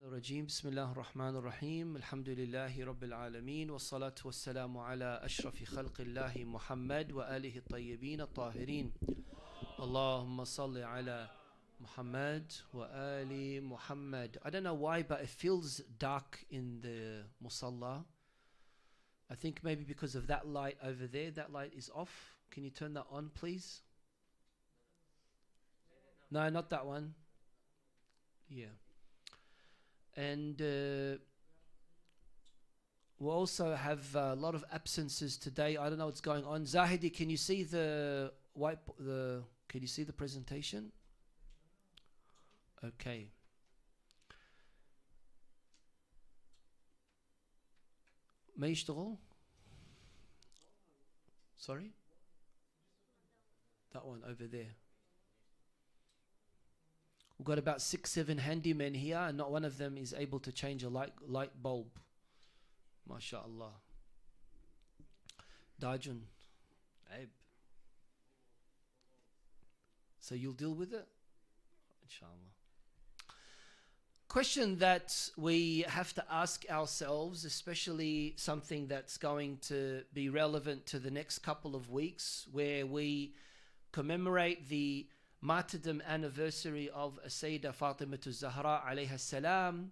الرجيم بسم الله الرحمن الرحيم الحمد لله رب العالمين والصلاة والسلام على أشرف خلق الله محمد وآله الطيبين الطاهرين اللهم صل على Muhammad وآل Muhammad. I don't know why, but it feels dark in the musalla. I think maybe because of that light over there. That light is off. Can you turn that on, please? No, not that one. Yeah. And we'll also have a lot of absences today. I don't know what's going on. Zahidi, can you see the can you see the presentation? Okay. ما يشتغل? Sorry? That one over there. We've got about 6-7 handymen here, and not one of them is able to change a light bulb. MashaAllah. Dajun. Aib. So you'll deal with it? Inshallah. Question that we have to ask ourselves, especially something that's going to be relevant to the next couple of weeks, where we commemorate the martyrdom anniversary of Sayyida Fatimatu Zahra alayha salam,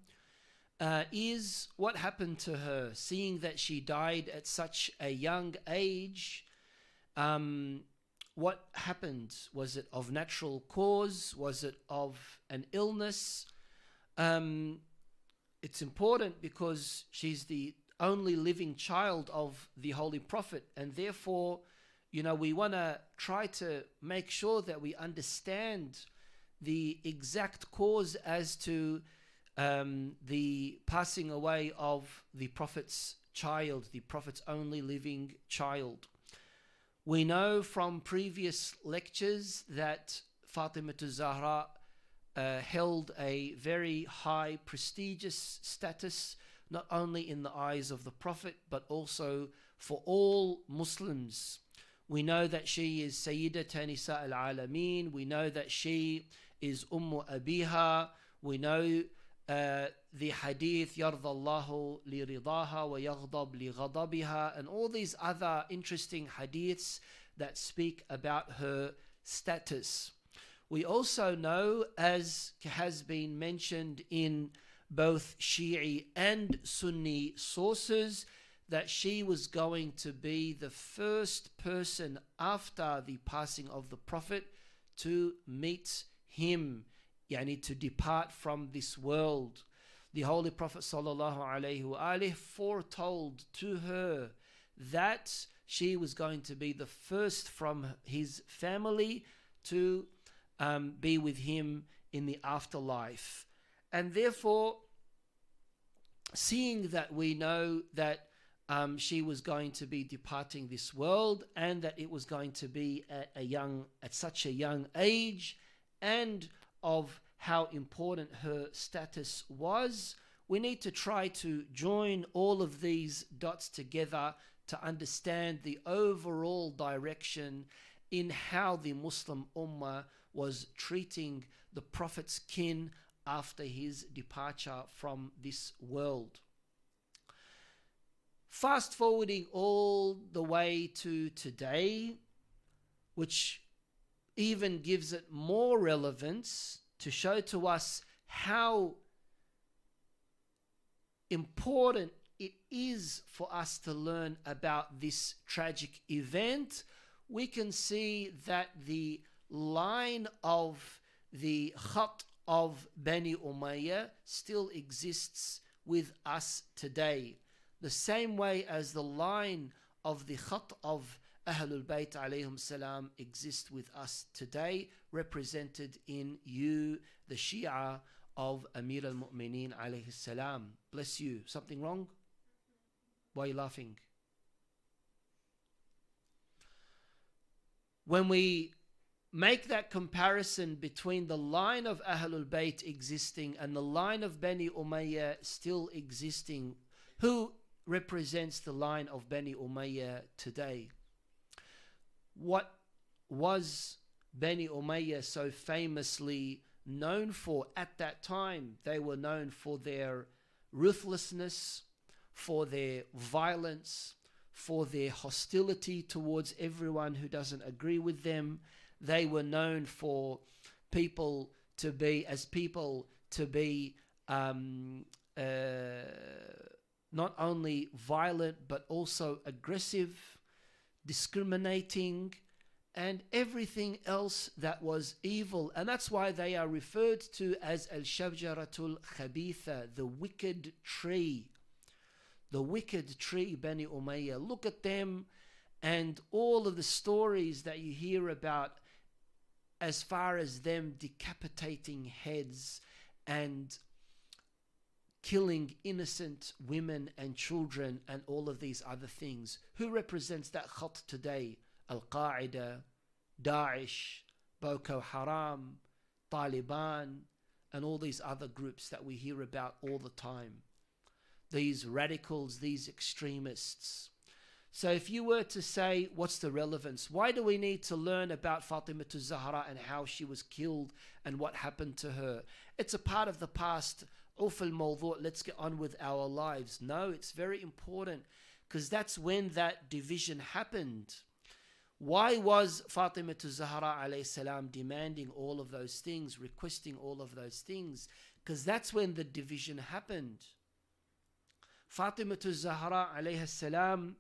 is what happened to her, seeing that she died at such a young age. What happened? Was it of natural cause? Was it of an illness? It's important because she's the only living child of the Holy Prophet, and therefore, you know, we want to try to make sure that we understand the exact cause as to the passing away of the Prophet's child, the Prophet's only living child. We know from previous lectures that Fatimatu Zahra held a very high, prestigious status, not only in the eyes of the Prophet, but also for all Muslims. We know that she is Sayyidata Nisa al-Alameen. We know that she is Ummu Abiha. We know the hadith يَرْضَى اللَّهُ لِرِضَاهَا وَيَغْضَبْ لِغَضَبِهَا, and all these other interesting hadiths that speak about her status. We also know, as has been mentioned in both Shi'i and Sunni sources, that she was going to be the first person after the passing of the Prophet to meet him, yani to depart from this world. The Holy Prophet ﷺ foretold to her that she was going to be the first from his family to be with him in the afterlife. And therefore, seeing that we know that she was going to be departing this world, and that it was going to be at such a young age, and of how important her status was, we need to try to join all of these dots together to understand the overall direction in how the Muslim Ummah was treating the Prophet's kin after his departure from this world. Fast forwarding all the way to today, which even gives it more relevance to show to us how important it is for us to learn about this tragic event, we can see that the line of the Khat of Bani Umayyah still exists with us today. The same way as the line of the Khat of Ahlul Bayt alayhim salam exists with us today, represented in you, the Shia of Amir al-Mu'mineen alayhi salam. Bless you. Something wrong? Why are you laughing? When we make that comparison between the line of Ahlul Bayt existing and the line of Bani Umayyah still existing, who represents the line of Bani Umayyah today? What was Bani Umayyah so famously known for at that time. They were known for their ruthlessness, for their violence, for their hostility towards everyone who doesn't agree with them. They were known for people to be not only violent but also aggressive, discriminating, and everything else that was evil. And that's why they are referred to as al-shajaratul khabitha, the wicked tree. The wicked tree, Bani Umayyah. Look at them and all of the stories that you hear about as far as them decapitating heads and killing innocent women and children and all of these other things. Who represents that khat today? Al-Qaeda, Daesh, Boko Haram, Taliban, and all these other groups that we hear about all the time. These radicals, these extremists. So if you were to say, what's the relevance? Why do we need to learn about Fatima Zahra and how she was killed and what happened to her? It's a part of the past. Let's get on with our lives. No, it's very important because that's when that division happened. Why was Fatima Zahra alayhi salam demanding all of those things, requesting all of those things? Because that's when the division happened. Fatima Zahra alayhi salam,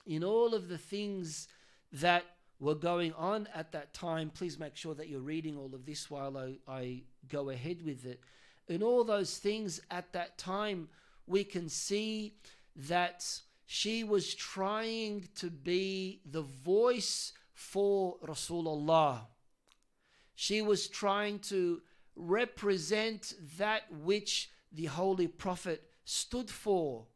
in all of the things that were going on at that time, please make sure that you're reading all of this while I go ahead with it. In all those things at that time, we can see that she was trying to be the voice for Rasulullah. She was trying to represent that which the Holy Prophet stood for.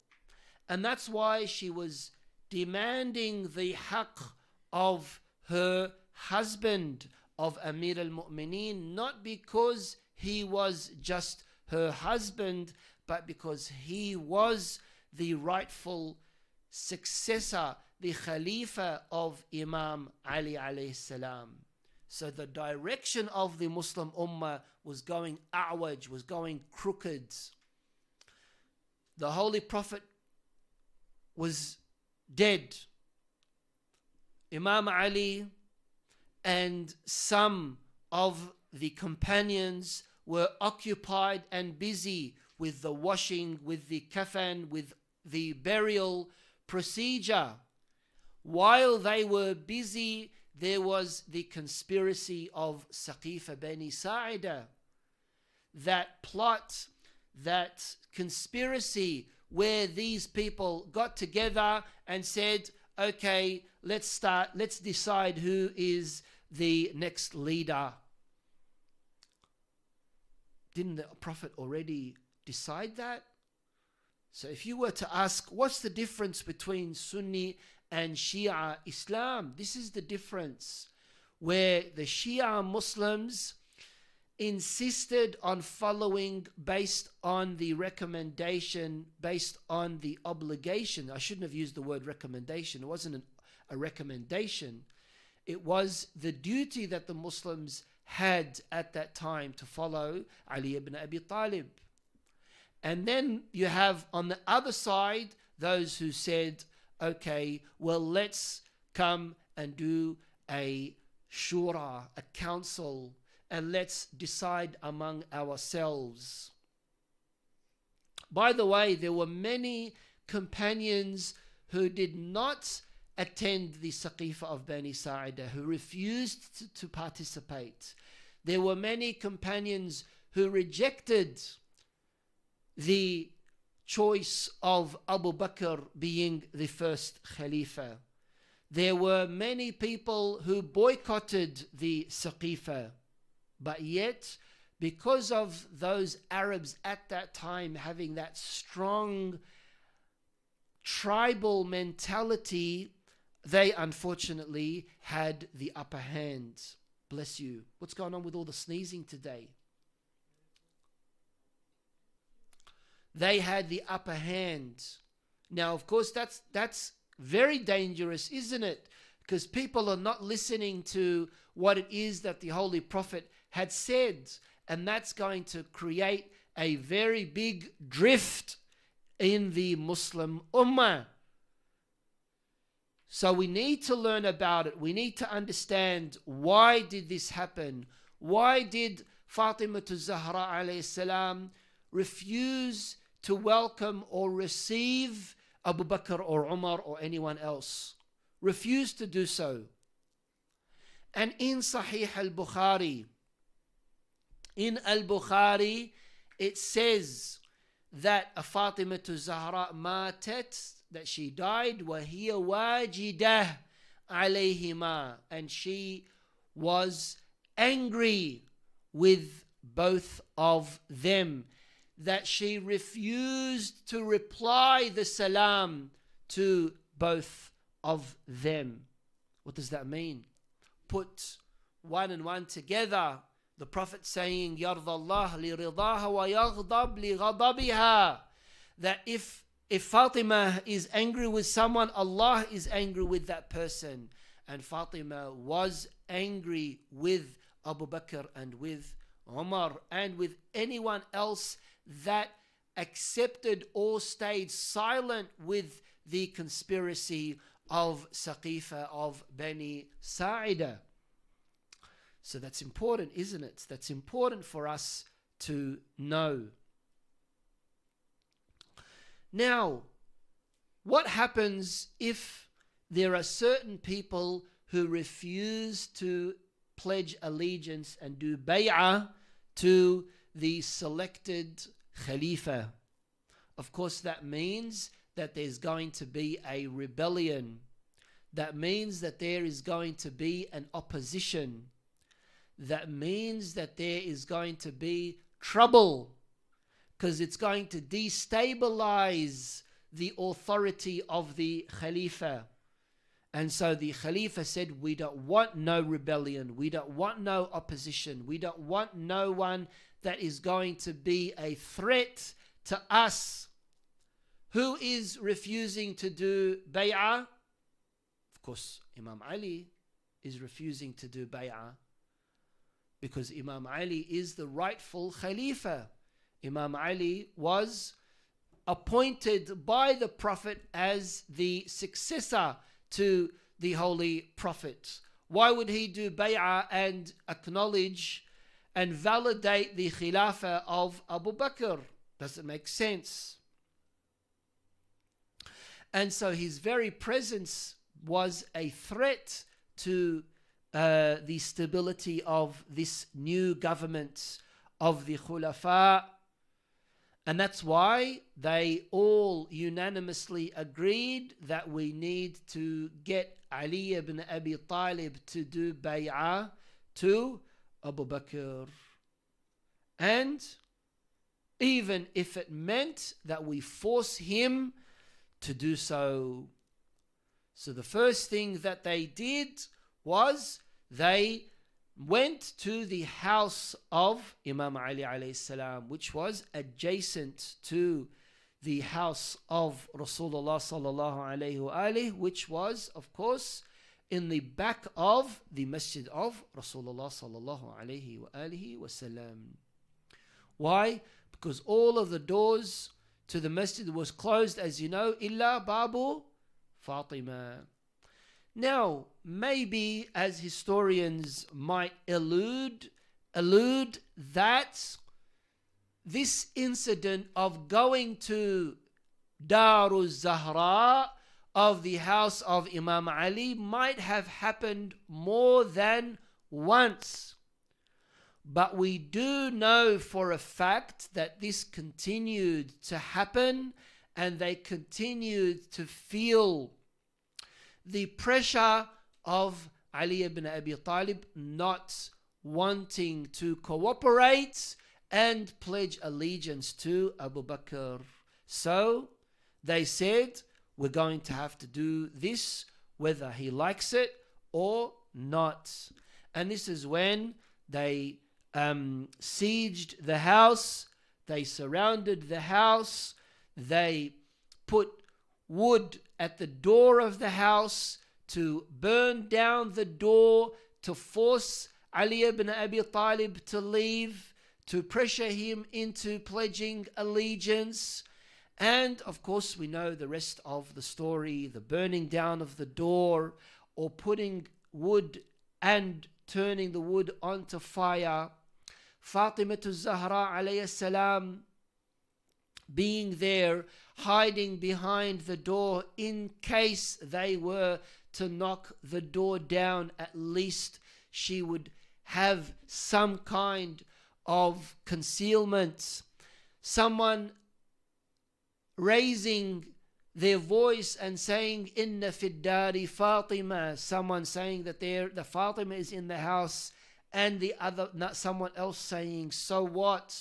And that's why she was demanding the haqq of her husband, of Amir al-Mu'mineen, not because he was just her husband, but because he was the rightful successor, the Khalifa of Imam Ali alayhi salam. So the direction of the Muslim Ummah was going a'waj, was going crooked. The Holy Prophet was dead. Imam Ali and some of the companions were occupied and busy with the washing, with the kafan, with the burial procedure. While they were busy, there was the conspiracy of Saqifa Bani Sa'ida. That plot, that conspiracy where these people got together and said, okay, let's decide who is the next leader. Didn't the Prophet already decide that? So if you were to ask, what's the difference between Sunni and Shia Islam? This is the difference, where the Shia Muslims insisted on following based on the recommendation, based on the obligation. I shouldn't have used the word recommendation. It wasn't a recommendation. It was the duty that the Muslims had at that time to follow Ali ibn Abi Talib. And then you have on the other side those who said, okay, well, let's come and do a shura, a council, and let's decide among ourselves. By the way, there were many companions who did not attend the Saqifa of Bani Sa'ida, who refused to participate. There were many companions who rejected the choice of Abu Bakr being the first Khalifa. There were many people who boycotted the Saqifa. But yet, because of those Arabs at that time having that strong tribal mentality, they unfortunately had the upper hand. Bless you. What's going on with all the sneezing today? They had the upper hand. Now, of course, that's very dangerous, isn't it? Because people are not listening to what it is that the Holy Prophet had said. And that's going to create a very big drift in the Muslim Ummah. So we need to learn about it. We need to understand, why did this happen? Why did Fatima Zahra alayhi salam refuse to welcome or receive Abu Bakr or Umar or anyone else? Refuse to do so. And in Sahih al-Bukhari, it says that Fatima Zahra matat, that she died, وَهِيَ وَاجِدَةٌ عَلَيْهِمَا, and she was angry with both of them, that she refused to reply the salam to both of them. What does that mean? Put one and one together. The Prophet saying, يَرْضَى اللَّهُ لِرِضَاهَا وَيَغْضَبْ لِغَضَبِهَا, that if Fatima is angry with someone, Allah is angry with that person. And Fatima was angry with Abu Bakr and with Umar and with anyone else that accepted or stayed silent with the conspiracy of Saqifa, of Bani Sa'ida. So that's important, isn't it? That's important for us to know. Now, what happens if there are certain people who refuse to pledge allegiance and do bay'ah to the selected Khalifa? Of course, that means that there's going to be a rebellion. That means that there is going to be an opposition. That means that there is going to be trouble, because it's going to destabilize the authority of the Khalifa. And so the Khalifa said, we don't want no rebellion, we don't want no opposition, we don't want no one that is going to be a threat to us. Who is refusing to do bay'ah? Of course, Imam Ali is refusing to do bay'ah, because Imam Ali is the rightful Khalifa. Imam Ali was appointed by the Prophet as the successor to the Holy Prophet. Why would he do bay'ah and acknowledge and validate the Khilafah of Abu Bakr? Doesn't make sense. And so his very presence was a threat to the stability of this new government of the Khulafa. And that's why they all unanimously agreed that we need to get Ali ibn Abi Talib to do bay'ah to Abu Bakr. And even if it meant that we force him to do so. So the first thing that they did was they went to the house of Imam Ali alayhi salam, which was adjacent to the house of Rasulullah sallallahu alayhi wa alihi, which was, of course, in the back of the masjid of Rasulullah sallallahu alayhi wa alihi wasallam. Why? Because all of the doors to the masjid was closed, as you know, illa babu Fatima. Now, maybe as historians might allude that this incident of going to Daruz Zahra, of the house of Imam Ali, might have happened more than once. But we do know for a fact that this continued to happen, and they continued to feel the pressure of Ali ibn Abi Talib not wanting to cooperate and pledge allegiance to Abu Bakr. So they said, we're going to have to do this whether he likes it or not. And this is when they sieged the house, they surrounded the house, they put wood at the door of the house to burn down the door, to force Ali ibn Abi Talib to leave, to pressure him into pledging allegiance. And of course, we know the rest of the story, the burning down of the door, or putting wood and turning the wood onto fire. Fatima Zahra alayhi salam being there, hiding behind the door in case they were to knock the door down. At least she would have some kind of concealment. Someone raising their voice and saying, Inna fid dari Fatima. Someone saying that the Fatima is in the house, and the other, not someone else saying, so what?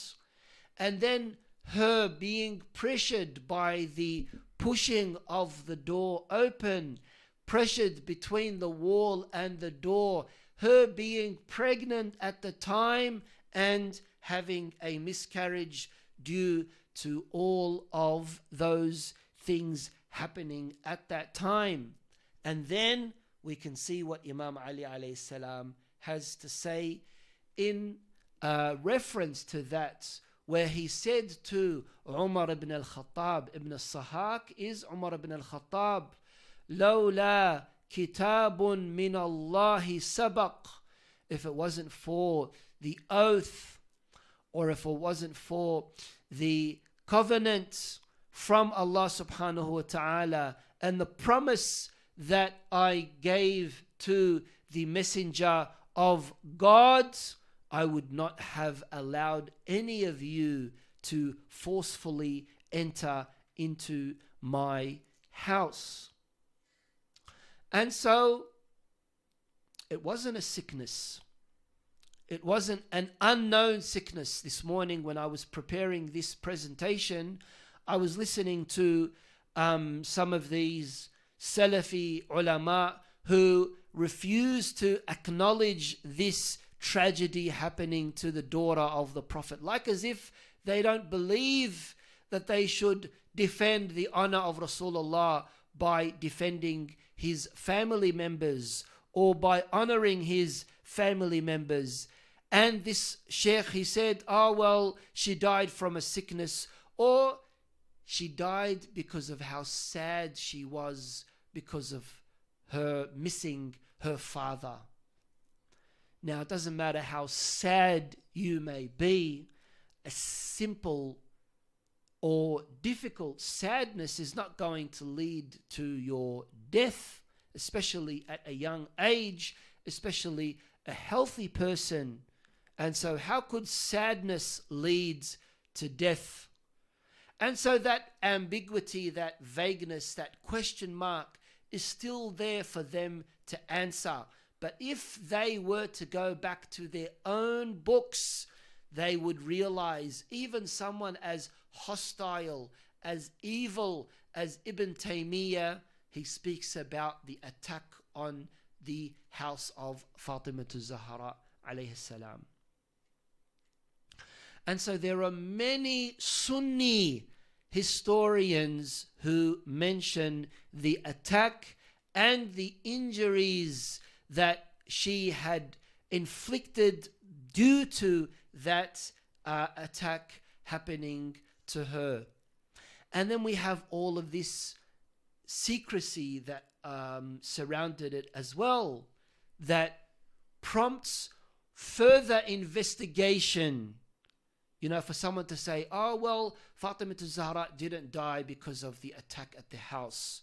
And then her being pressured by the pushing of the door open, pressured between the wall and the door, her being pregnant at the time and having a miscarriage due to all of those things happening at that time. And then we can see what Imam Ali alayhi salam has to say in reference to that, where he said to Umar ibn al-Khattab, Ibn al-Sahak is Umar ibn al-Khattab, لولا كتاب من الله سبق. If it wasn't for the oath, or if it wasn't for the covenant from Allah subhanahu wa ta'ala and the promise that I gave to the messenger of God, I would not have allowed any of you to forcefully enter into my house. And so it wasn't a sickness. It wasn't an unknown sickness. This morning when I was preparing this presentation, I was listening to some of these Salafi ulama who refuse to acknowledge this tragedy happening to the daughter of the Prophet, like as if they don't believe that they should defend the honor of Rasulullah by defending his family members or by honoring his family members. And this sheikh, he said, oh well, she died from a sickness, or she died because of how sad she was because of her missing her father. Now, it doesn't matter how sad you may be, a simple or difficult sadness is not going to lead to your death, especially at a young age, especially a healthy person. And so how could sadness lead to death? And so that ambiguity, that vagueness, that question mark is still there for them to answer. But if they were to go back to their own books, they would realize even someone as hostile, as evil as Ibn Taymiyyah, he speaks about the attack on the house of Fatima Zahra alayhi salam. And so there are many Sunni historians who mention the attack and the injuries that she had inflicted due to that attack happening to her. And then we have all of this secrecy that surrounded it as well, that prompts further investigation. You know, for someone to say, oh, well, Fatima Zahra didn't die because of the attack at the house.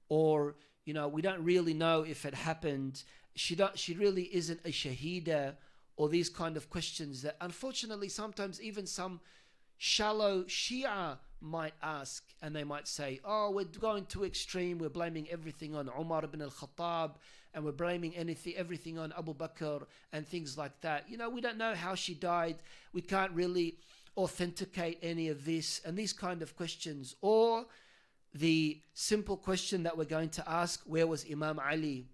Or, you know, we don't really know if it happened. She really isn't a Shahida, or these kind of questions that unfortunately sometimes even some shallow Shia might ask, and they might say, oh, we're going too extreme, we're blaming everything on Umar ibn al-Khattab, and we're blaming everything on Abu Bakr and things like that. You know, we don't know how she died, we can't really authenticate any of this, and these kind of questions. Or the simple question that we're going to ask, where was Imam Ali?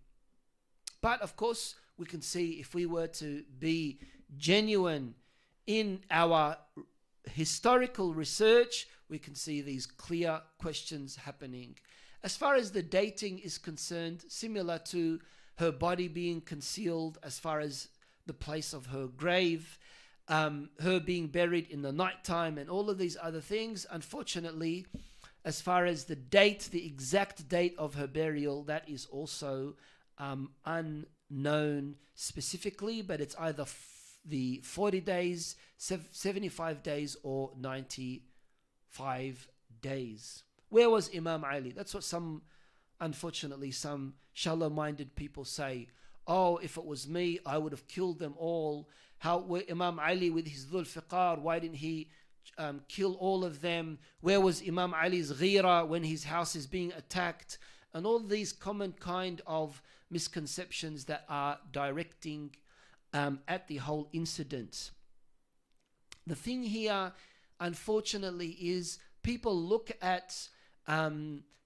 But of course, we can see if we were to be genuine in our historical research, we can see these clear questions happening. As far as the dating is concerned, similar to her body being concealed, as far as the place of her grave, her being buried in the nighttime, and all of these other things. Unfortunately, as far as the date, the exact date of her burial, that is also unknown specifically, but it's either the 40 days, 75 days, or 95 days. Where was Imam Ali? That's what unfortunately, some shallow-minded people say. Oh, if it was me, I would have killed them all. Where Imam Ali with his Dhul Fiqar, why didn't he kill all of them? Where was Imam Ali's ghira when his house is being attacked? And all these common kind of misconceptions that are directing at the whole incident. The thing here, unfortunately, is people look at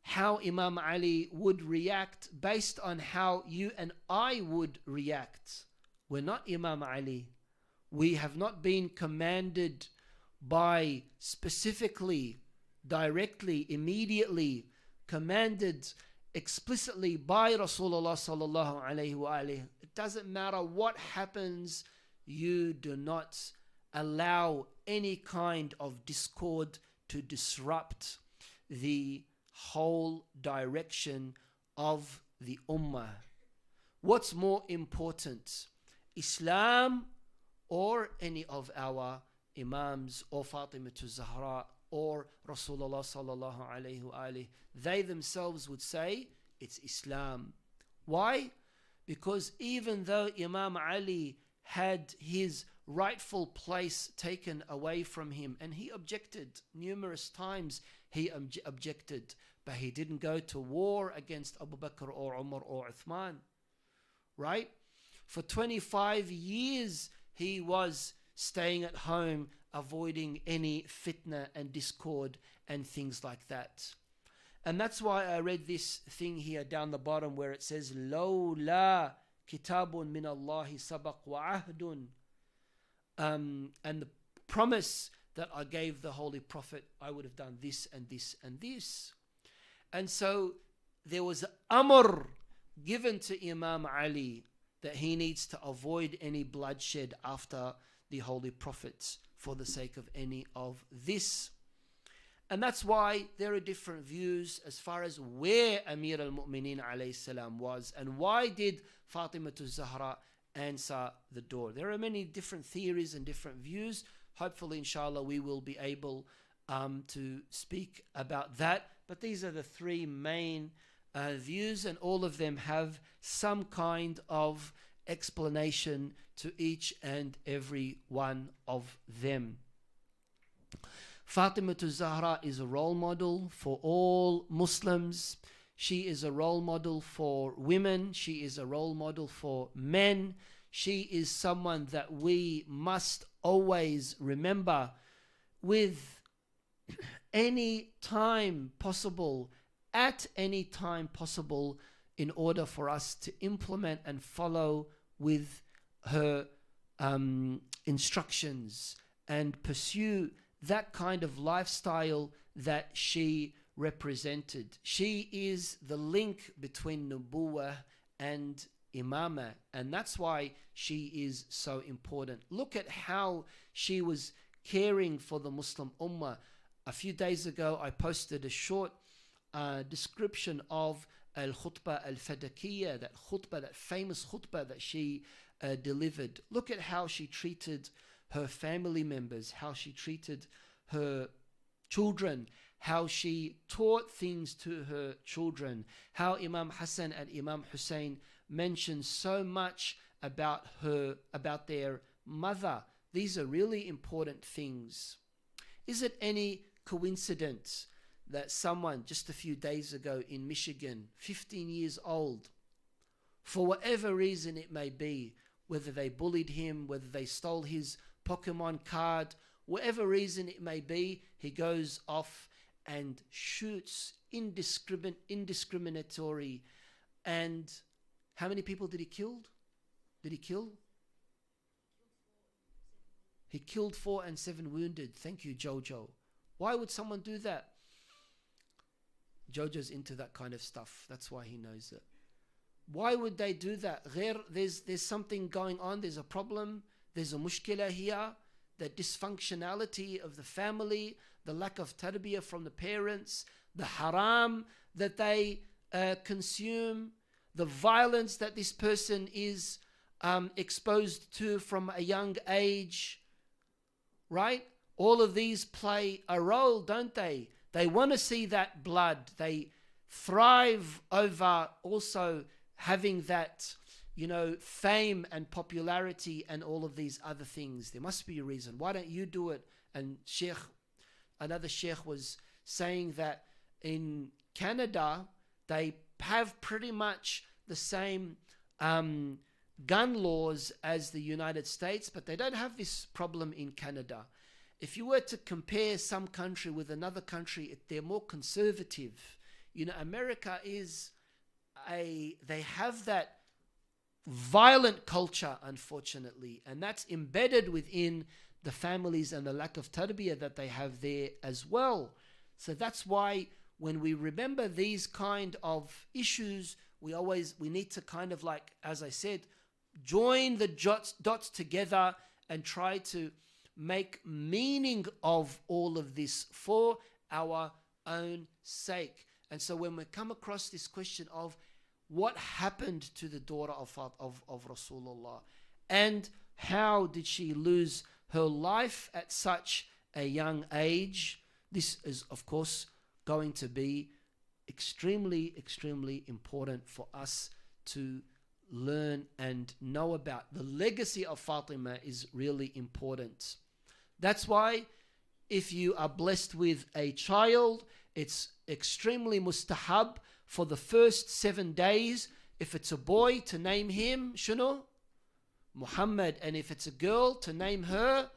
how Imam Ali would react based on how you and I would react. We're not Imam Ali. We have not been commanded by specifically, directly, immediately, commanded explicitly by Rasulullah sallallahu alayhi wa alihi. It doesn't matter what happens, you do not allow any kind of discord to disrupt the whole direction of the ummah. What's more important, Islam or any of our Imams or Fatima Zahra or Rasulullah sallallahu alayhi wa alihi? They themselves would say it's Islam. Why? Because even though Imam Ali had his rightful place taken away from him, and he objected numerous times, he objected, but he didn't go to war against Abu Bakr or Umar or Uthman, right? For 25 years he was staying at home, avoiding any fitna and discord and things like that. And that's why I read this thing here down the bottom where it says لَوْلَا كِتَابٌ مِّنَ اللَّهِ سَبَقْ وَعَهْدٌ, and the promise that I gave the Holy Prophet, I would have done this and this and this. And so there was amr given to Imam Ali that he needs to avoid any bloodshed after the Holy Prophets for the sake of any of this. And that's why there are different views as far as where Amir al-Mu'mineen alayhi salam was and why did Fatima Zahra answer the door. There are many different theories and different views. Hopefully, inshallah, we will be able to speak about that. But these are the three main views, and all of them have some kind of explanation to each and every one of them. Fatima Zahra is a role model for all Muslims. She is a role model for women. She is a role model for men. She is someone that we must always remember with any time possible, at any time possible, in order for us to implement and follow with her instructions and pursue that kind of lifestyle that she represented. She is the link between Nubuwwah and Imamah, and that's why she is so important. Look at how she was caring for the Muslim Ummah. A few days ago, I posted a short description of Al-Khutbah Al-Fadakiyya, that khutbah, that famous khutbah that she delivered. Look at how she treated her family members, how she treated her children, how she taught things to her children, how Imam Hassan and Imam Hussein mentioned so much about her, about their mother. These are really important things. Is it any coincidence that someone just a few days ago in Michigan, 15 years old, for whatever reason it may be, whether they bullied him, whether they stole his Pokemon card, whatever reason it may be, he goes off and shoots indiscriminatory. And how many people did he kill? Did he kill? He killed 4 and 7 wounded. Thank you, Jojo. Why would someone do that? Jojo's into that kind of stuff. That's why he knows it. Why would they do that? There's something going on. There's a problem. There's a mushkila here. The dysfunctionality of the family, the lack of tarbiyah from the parents, the haram that they consume, the violence that this person is exposed to from a young age, right? All of these play a role, don't they? They want to see that blood. They thrive over also having that, fame and popularity and all of these other things. There must be a reason. Why don't you do it? And another sheikh was saying that in Canada, they have pretty much the same gun laws as the United States, but they don't have this problem in Canada. If you were to compare some country with another country, they're more conservative. America they have that violent culture, unfortunately, and that's embedded within the families and the lack of tarbiyah that they have there as well. So that's why when we remember these kind of issues, we need to kind of, like, as I said, join the dots together and try to make meaning of all of this for our own sake. And so when we come across this question of what happened to the daughter of Rasulullah and how did she lose her life at such a young age, this is, of course, going to be extremely, extremely important for us to learn and know about. The legacy of Fatima is really important. That's why if you are blessed with a child, it's extremely mustahab for the first 7 days, if it's a boy, to name him, Shuno? Muhammad. And if it's a girl, to name her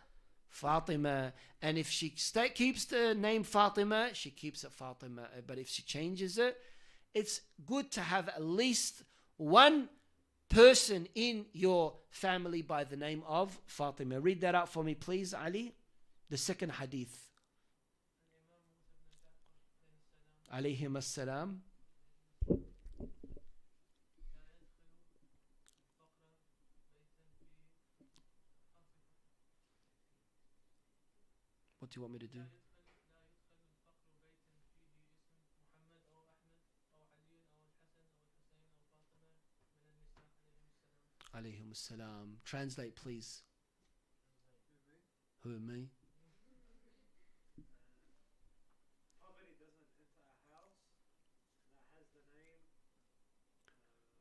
Fatima. And if she keeps the name Fatima, she keeps it Fatima. But if she changes it, it's good to have at least one person in your family by the name of Fatima. Read that out for me, please, Ali. The second hadith. Alayhim as-salam. What do you want me to do? Alayhim as-salam. Translate, please. Who, me?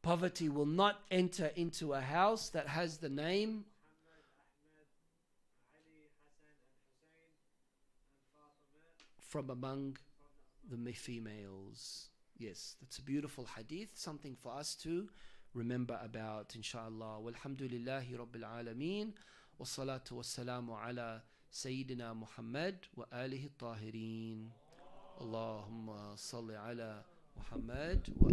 Poverty will not enter into a house that has the name from among the females. Yes, that's a beautiful hadith, something for us to remember about, inshallah. Walhamdulillahi Rabbil Alameen. Wassalatu wassalamu ala Sayyidina Muhammad wa alihi tahirin. Allahumma salli ala Muhammad wa